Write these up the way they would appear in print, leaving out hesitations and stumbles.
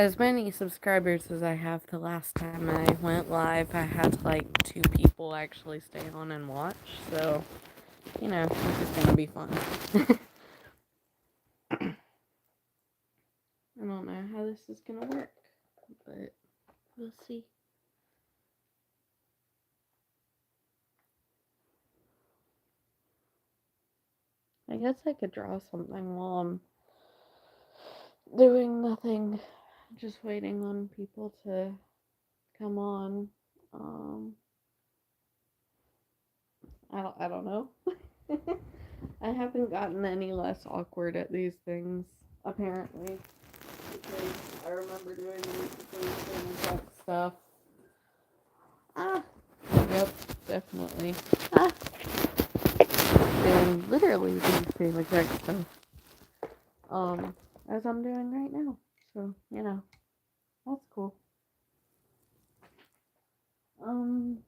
as many subscribers as I have. The last time I went live, I had like 2 people actually stay on and watch. So, this is gonna be fun. I don't know how this is gonna work, but we'll see. I guess I could draw something while I'm doing nothing, just waiting on people to come on. I don't know. I haven't gotten any less awkward at these things, apparently, because I remember doing recently some exact stuff. Ah, yep, definitely. Ah, doing literally the same exact stuff, as I'm doing right now. So, that's cool. Um,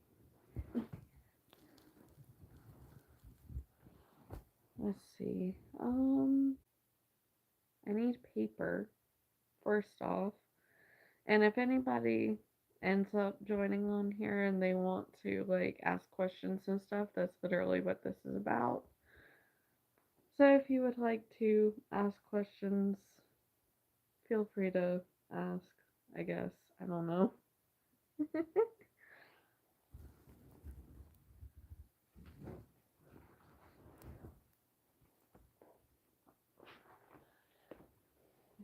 let's see. I need paper, first off. And if anybody ends up joining on here and they want to like ask questions and stuff, that's literally what this is about. So if you would like to ask questions, feel free to ask, I guess. I don't know. I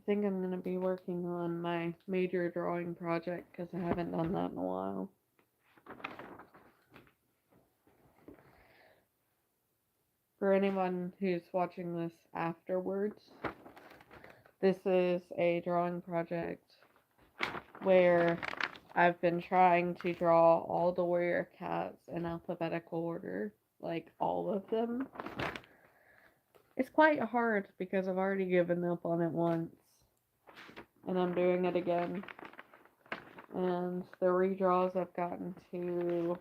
think I'm going to be working on my major drawing project because I haven't done that in a while. For anyone who's watching this afterwards, this is a drawing project where I've been trying to draw all the warrior cats in alphabetical order, like all of them. It's quite hard because I've already given up on it once, and I'm doing it again. And the redraws I've gotten to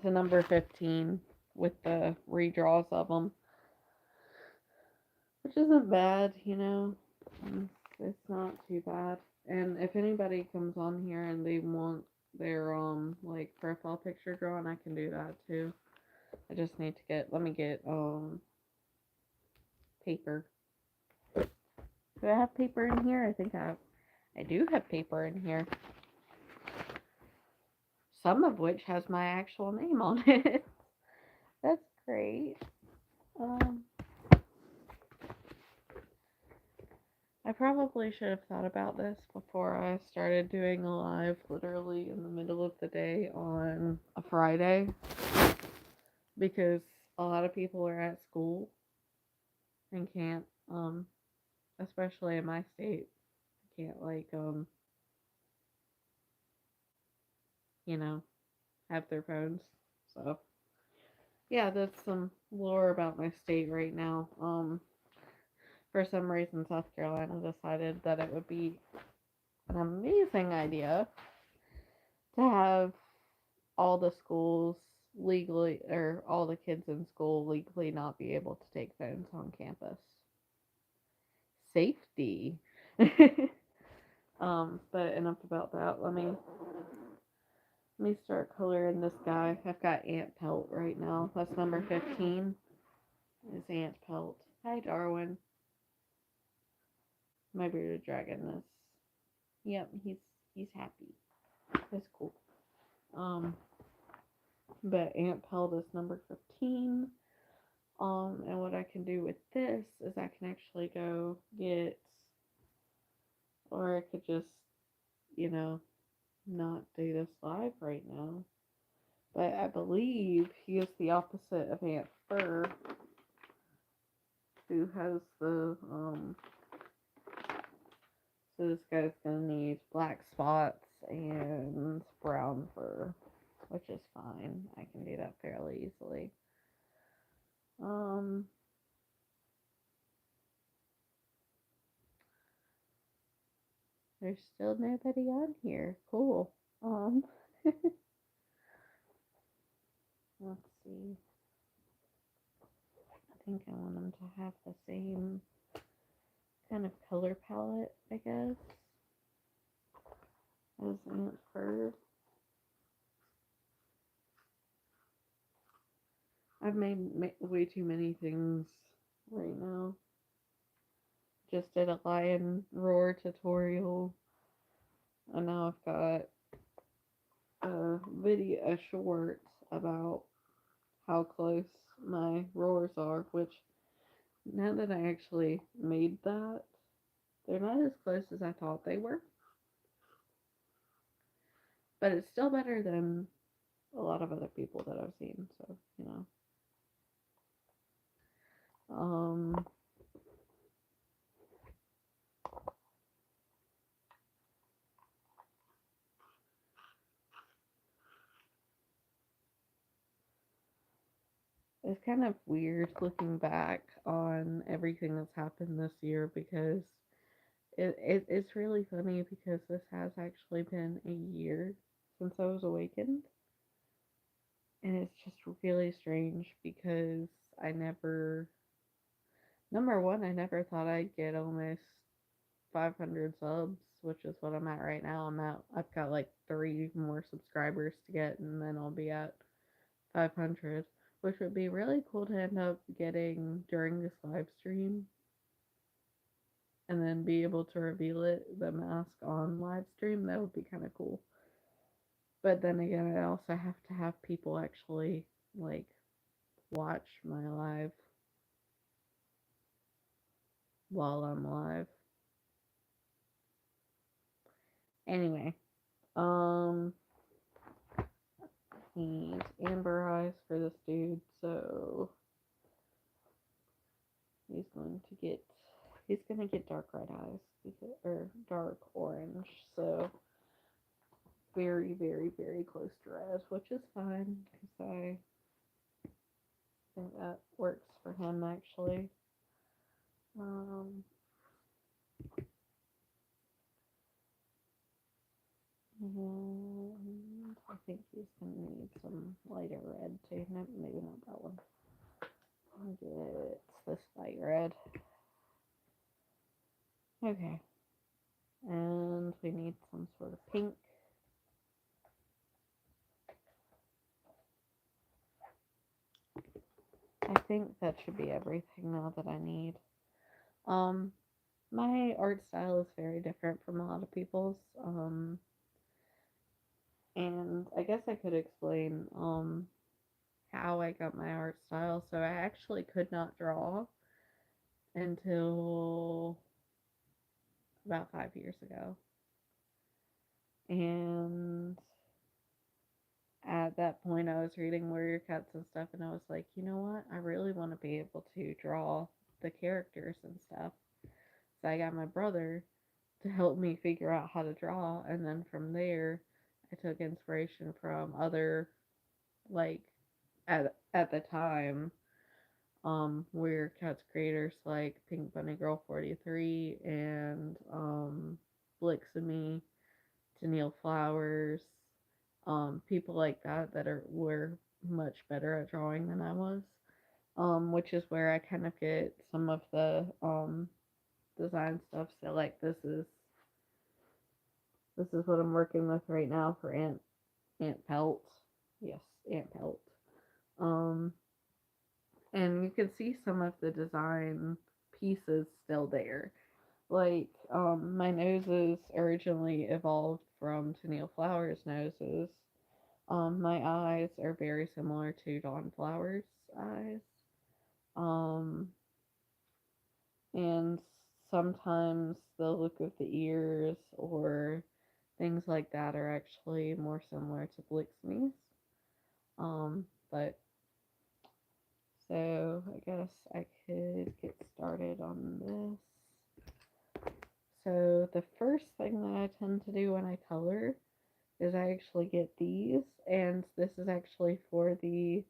number 15 with the redraws of them, which isn't bad, It's not too bad. And if anybody comes on here and they want their like profile picture drawn, I can do that too. I just need to let me get paper. Do I have paper in here? I think I do have paper in here. Some of which has my actual name on it. That's great. I probably should have thought about this before I started doing a live literally in the middle of the day on a Friday, because a lot of people are at school and can't, especially in my state, can't like, have their phones. So, yeah, that's some lore about my state right now. For some reason, South Carolina decided that it would be an amazing idea to have all the schools legally, or all the kids in school legally not be able to take phones on campus. Safety. But enough about that. Let me start coloring this guy. I've got Ant Pelt right now. That's number 15. Is Ant Pelt. Hi, Darwin. My bearded dragon is. Yep, he's happy. That's cool. But Ant Pelt is number 15. And what I can do with this is I can actually go get, or I could just, not do this live right now. But I believe he is the opposite of Aunt Fur, who has the, so this guy's gonna need black spots and brown fur, which is fine. I can do that fairly easily. There's still nobody on here. Cool. Let's see. think I want them to have the same kind of color palette, I guess, as Aunt Fur. I've made way too many things right now. Just did a lion roar tutorial, and now I've got a short about how close my roars are, which now that I actually made that, they're not as close as I thought they were. But it's still better than a lot of other people that I've seen, so, you know. It's kind of weird looking back on everything that's happened this year because it's really funny because this has actually been a year since I was awakened. And it's just really strange because I never, number one, I never thought I'd get almost 500 subs, which is what I'm at right now. I've got like 3 more subscribers to get, and then I'll be at 500, which would be really cool to end up getting during this live stream and then be able to reveal the mask on live stream. That would be kind of cool. But then again, I also have to have people actually like watch my live while I'm live. Anyway, need amber eyes for this dude, so he's gonna get dark red eyes or dark orange, so very, very, very close to red, which is fine because I think that works for him actually. And I think he's gonna need some lighter red too. No, maybe not that one. I'll get this light red. Okay. And we need some sort of pink. I think that should be everything now that I need. My art style is very different from a lot of people's. And I guess I could explain how I got my art style. So I actually could not draw until about 5 years ago. And at that point, I was reading Warrior Cats and stuff, and I was like, you know what? I really want to be able to draw the characters and stuff. So I got my brother to help me figure out how to draw, and then from there, I took inspiration from other, like, at the time, Warrior Cats creators like Pink Bunny Girl 43 and Blix and Me, Tennille Flowers, people like that were much better at drawing than I was, which is where I kind of get some of the design stuff. So like this is what I'm working with right now for Aunt Pelt. Yes, Aunt Pelt. And you can see some of the design pieces still there. Like, my noses originally evolved from Tennille Flowers' noses. My eyes are very similar to Dawn Flowers' eyes. Um, and sometimes the look of the ears or things like that are actually more similar to Blixme's. But so I guess I could get started on this. So the first thing that I tend to do when I color is I actually get these, and this is actually for the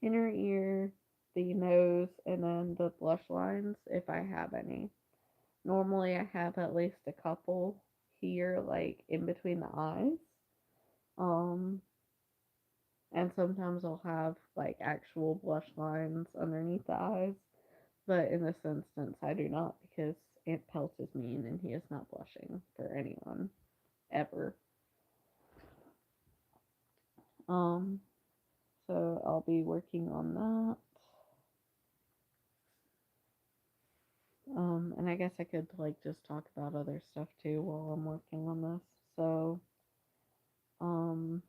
inner ear, the nose, and then the blush lines if I have any. Normally I have at least a couple here, like in between the eyes. Um, And sometimes I'll have like actual blush lines underneath the eyes. But in this instance, I do not because Aunt Pelt is mean and he is not blushing for anyone ever. Um, so I'll be working on that. And I guess I could like just talk about other stuff too while I'm working on this. So, um,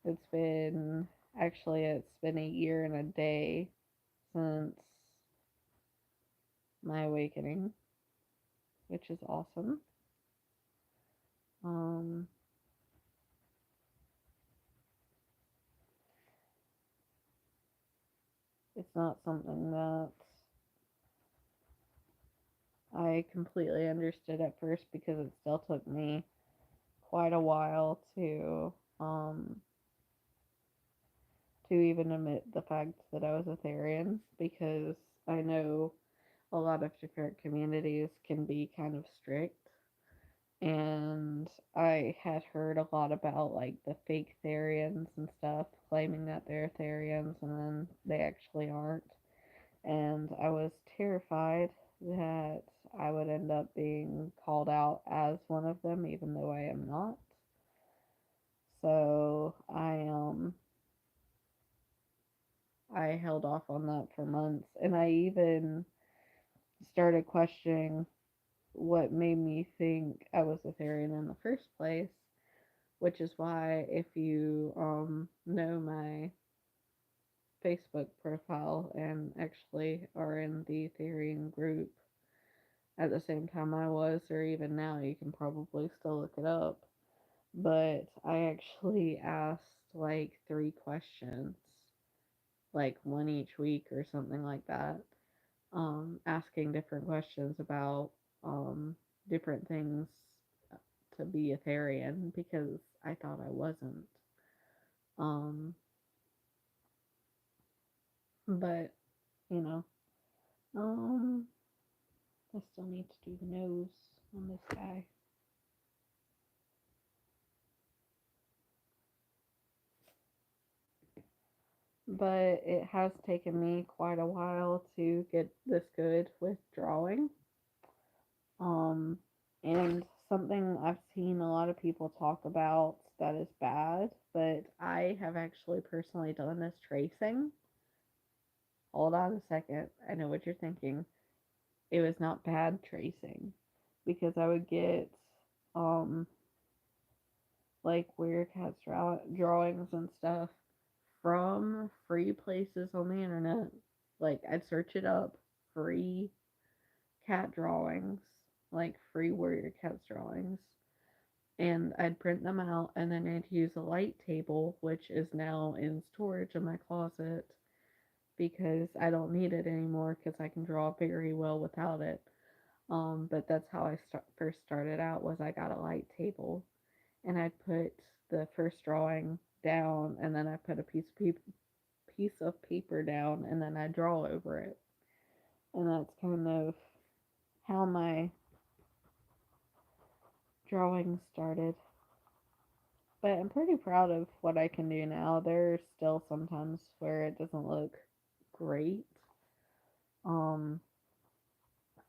it's been it's been a year and a day since my awakening, which is awesome. Um, it's not something that I completely understood at first because it still took me quite a while to even admit the fact that I was a Therian because I know a lot of different communities can be kind of strict. And I had heard a lot about like the fake Therians and stuff, claiming that they're Therians and then they actually aren't. And I was terrified that I would end up being called out as one of them, even though I am not. So I held off on that for months, and I even started questioning what made me think I was a Therian in the first place, which is why if you know my Facebook profile and actually are in the Therian group at the same time I was, or even now, you can probably still look it up. But I actually asked like 3 questions, like one each week or something like that, asking different questions about different things to be a Therian because I thought I wasn't. Um, but you know, um, I still need to do the nose on this guy. But it has taken me quite a while to get this good with drawing. Um, and something I've seen a lot of people talk about that is bad, but I have actually personally done this tracing. Hold on a second. I know what you're thinking. It was not bad tracing because I would get um like weird cat drawings and stuff from free places on the internet. Like I'd search it up, free cat drawings, like free warrior cats drawings, and I'd print them out and then I'd use a light table, which is now in storage in my closet because I don't need it anymore because I can draw very well without it. But that's how I first started out was I got a light table and I'd put the first drawing down and then I put a piece of paper down and then I draw over it. And that's kind of how my drawing started. But I'm pretty proud of what I can do now. There's still sometimes where it doesn't look great. Um,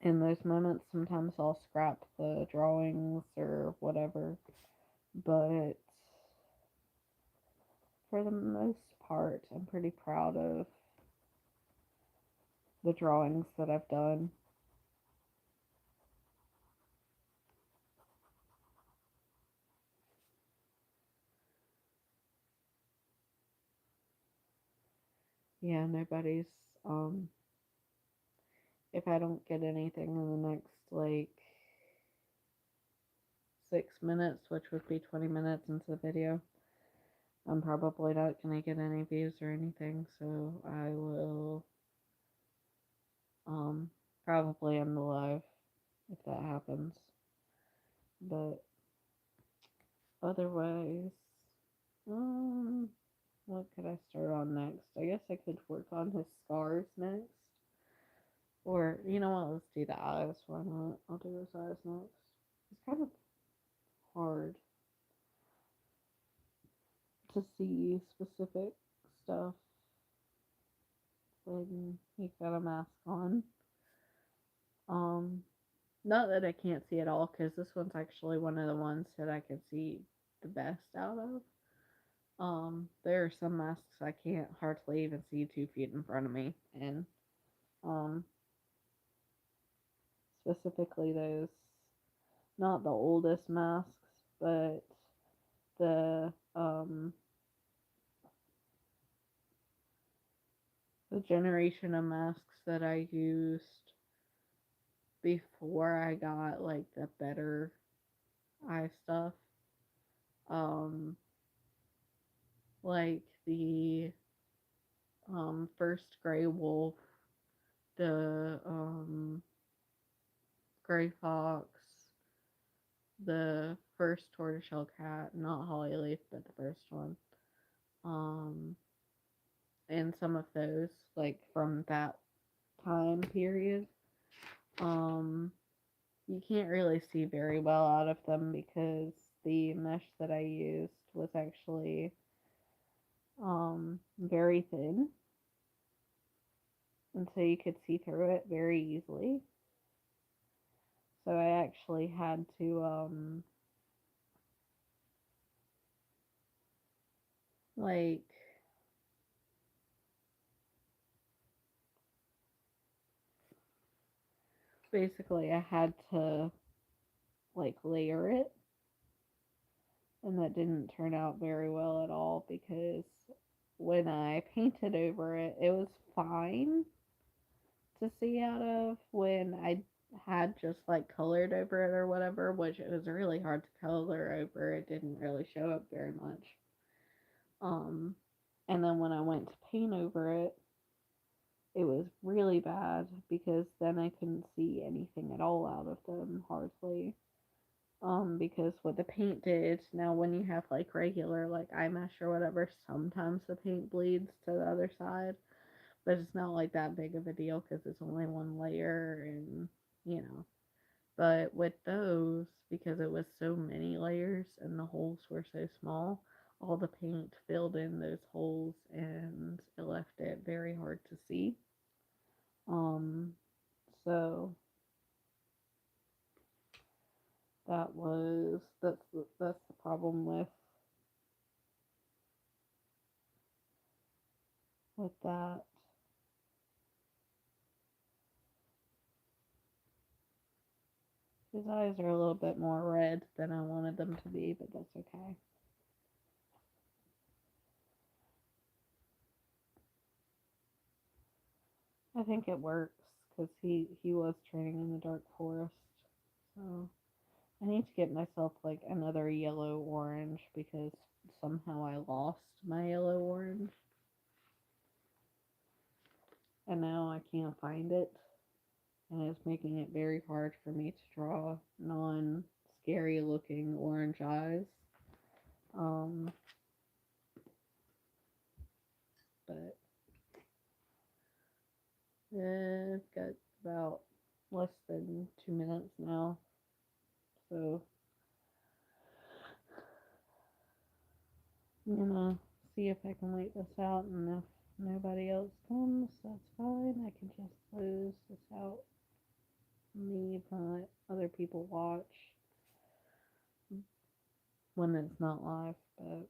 in those moments, sometimes I'll scrap the drawings or whatever. But for the most part, I'm pretty proud of the drawings that I've done. Yeah, nobody's, um, if I don't get anything in the next, like, 6 minutes, which would be 20 minutes into the video, I'm probably not going to get any views or anything, so I will, probably end the live if that happens. But otherwise, um, what could I start on next? I guess I could work on his scars next. Or, you know what, let's do the eyes. Why not? I'll do his eyes next. It's kind of hard. to see specific stuff when you got a mask on. Not that I can't see it all, because this one's actually one of the ones that I can see the best out of. There are some masks I can't hardly even see 2 feet in front of me, and specifically those, not the oldest masks, but the the generation of masks that I used before I got like the better eye stuff. Like the first gray wolf, the gray fox, the first tortoiseshell cat, not Hollyleaf, but the first one. And some of those, like from that time period. You can't really see very well out of them because the mesh that I used was actually very thin, and so you could see through it very easily. So I actually had to like basically I had to like layer it, and that didn't turn out very well at all because when I painted over it, it was fine to see out of. When I had just like colored over it or whatever, which it was really hard to color over, it didn't really show up very much. And then when I went to paint over it, it was really bad because then I couldn't see anything at all out of them, hardly. Because what the paint did, now when you have like regular like eye mesh or whatever, sometimes the paint bleeds to the other side, but it's not like that big of a deal because it's only one layer, and you know. But with those, because it was so many layers and the holes were so small, all the paint filled in those holes and it left it very hard to see. So that's the problem with that. His eyes are a little bit more red than I wanted them to be, but that's okay. I think it works because he was training in the dark forest. So I need to get myself like another yellow orange because somehow I lost my yellow orange. And now I can't find it. And it's making it very hard for me to draw non-scary looking orange eyes. But I've got about less than 2 minutes now. So I'm gonna see if I can wait this out, and if nobody else comes, that's fine. I can just close this out and leave and let other people watch when it's not live. But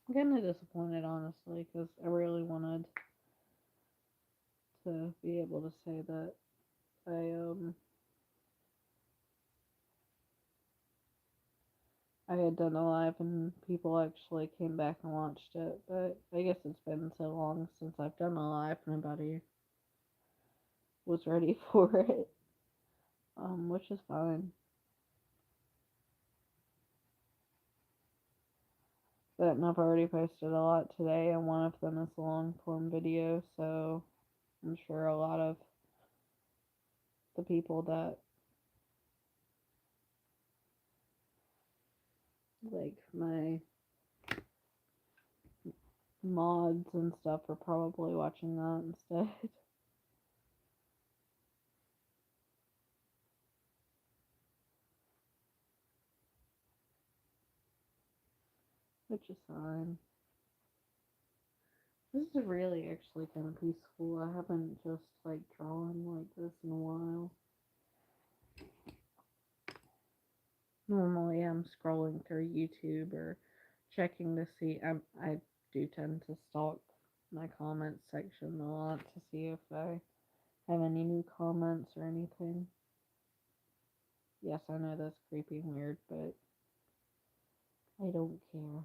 I'm kind of disappointed, honestly, because I really wanted to be able to say that I had done a live and people actually came back and watched it, but I guess it's been so long since I've done a live, nobody was ready for it, which is fine. But I've already posted a lot today, and one of them is a long form video, so I'm sure a lot of the people that like my mods and stuff are probably watching that instead. such a sign. This is really actually kind of peaceful. I haven't just like drawn like this in a while. Normally I'm scrolling through YouTube or checking to see. I do tend to stalk my comments section a lot to see if I have any new comments or anything. Yes, I know that's creepy and weird, but I don't care.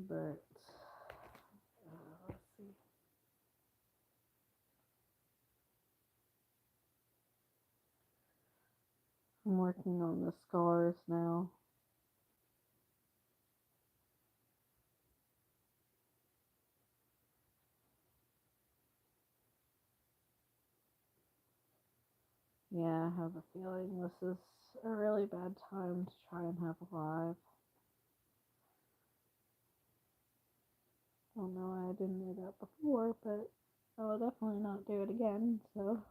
But let's see. I'm working on the scars now. Yeah, I have a feeling this is a really bad time to try and have a live. I don't know why I didn't do that before, but I will definitely not do it again, so.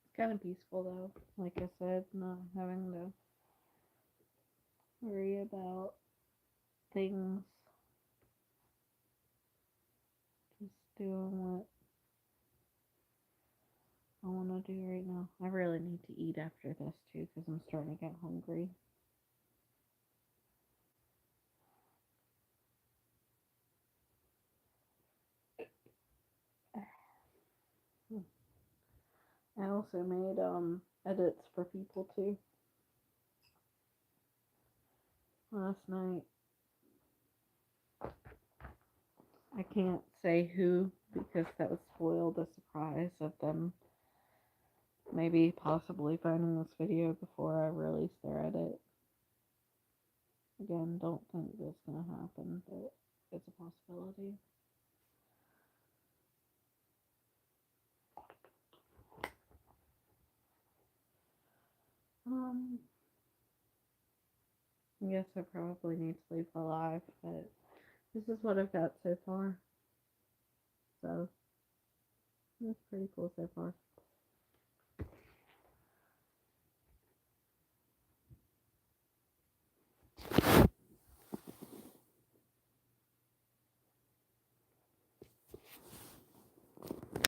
It's kind of peaceful though. Like I said, not having to worry about things. Just doing what I want to do right now. I really need to eat after this too because I'm starting to get hungry. I also made edits for people too last night. I can't say who because that would spoil the surprise of them maybe possibly finding this video before I release their edit. Again, don't think that's gonna happen, but it's a possibility. I guess I probably need to leave the live, but this is what I've got so far. So, that's pretty cool so far.